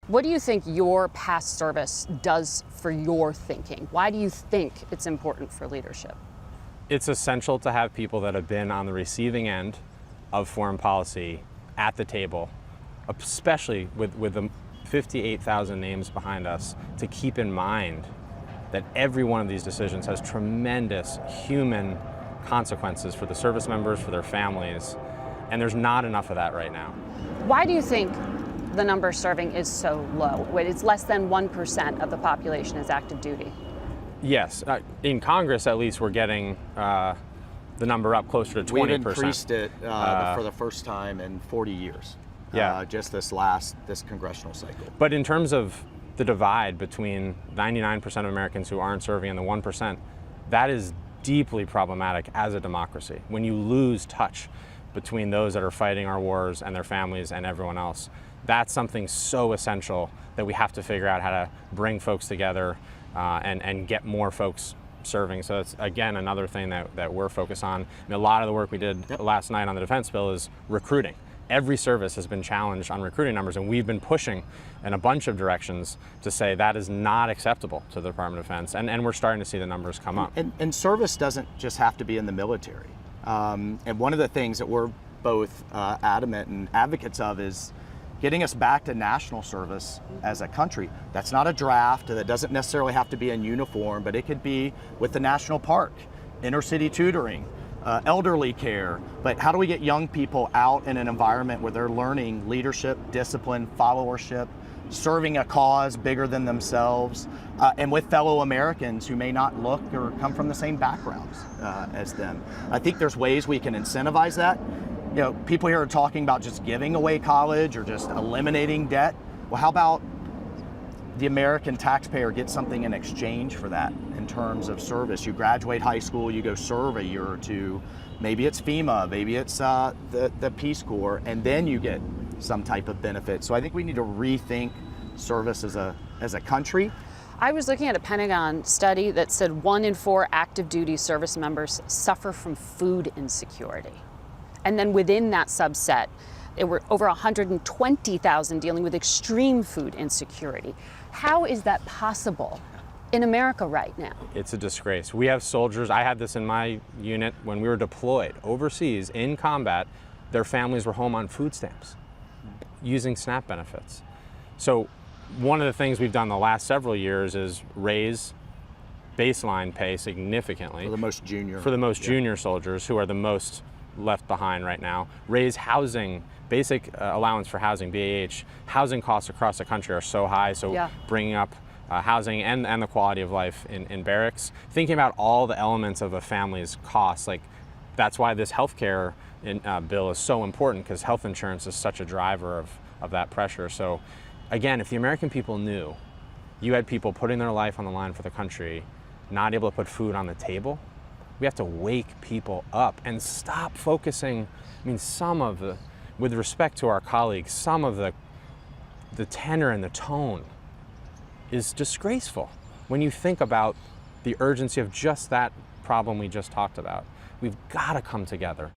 What do you think your past service does for your thinking? Why do you think it's important for leadership? It's essential to have people that have been on the receiving end of foreign policy at the table, especially with the 58,000 names behind us, to keep in mind that every one of these decisions has tremendous human consequences for the service members, for their families, and there's not enough of that right now. Why do you think the number serving is so low? It's less than 1% of the population is active duty. Yes, in Congress at least we're getting the number up closer to 20%. We've increased it for the first time in 40 years. Just this congressional cycle. But in terms of the divide between 99% of Americans who aren't serving and the 1%, that is deeply problematic as a democracy. When you lose touch between those that are fighting our wars and their families and everyone else, that's something so essential that we have to figure out how to bring folks together and get more folks serving. So that's, again, another thing that we're focused on. I mean, a lot of the work we did last night on the defense bill is recruiting. Every service has been challenged on recruiting numbers, and we've been pushing in a bunch of directions to say that is not acceptable to the Department of Defense, and we're starting to see the numbers come up. And service doesn't just have to be in the military. And one of the things that we're both adamant and advocates of is getting us back to national service as a country. That's not a draft, that doesn't necessarily have to be in uniform, but it could be with the national park, inner city tutoring, elderly care. But how do we get young people out in an environment where they're learning leadership, discipline, followership, serving a cause bigger than themselves, and with fellow Americans who may not look or come from the same backgrounds as them? I think there's ways we can incentivize that. You know, people here are talking about just giving away college or just eliminating debt. Well, how about the American taxpayer gets something in exchange for that in terms of service? You graduate high school, you go serve a year or two, maybe it's FEMA, maybe it's the Peace Corps, and then you get some type of benefit. So I think we need to rethink service as a country. I was looking at a Pentagon study that said 1 in 4 active duty service members suffer from food insecurity. And then within that subset, there were over 120,000 dealing with extreme food insecurity. How is that possible in America right now? It's a disgrace. We have soldiers, I had this in my unit when we were deployed overseas in combat, their families were home on food stamps using SNAP benefits. So one of the things we've done the last several years is raise baseline pay significantly. For the most junior. For the most junior soldiers who are the most left behind right now. Raise housing, basic allowance for housing, BAH. Housing costs across the country are so high, so bringing up housing and the quality of life in barracks. Thinking about all the elements of a family's costs, like that's why this healthcare bill is so important, because health insurance is such a driver of that pressure. So again, if the American people knew you had people putting their life on the line for the country, not able to put food on the table, we have to wake people up and stop focusing. I mean, with respect to our colleagues, some of the tenor and the tone is disgraceful when you think about the urgency of just that problem we just talked about. We've got to come together.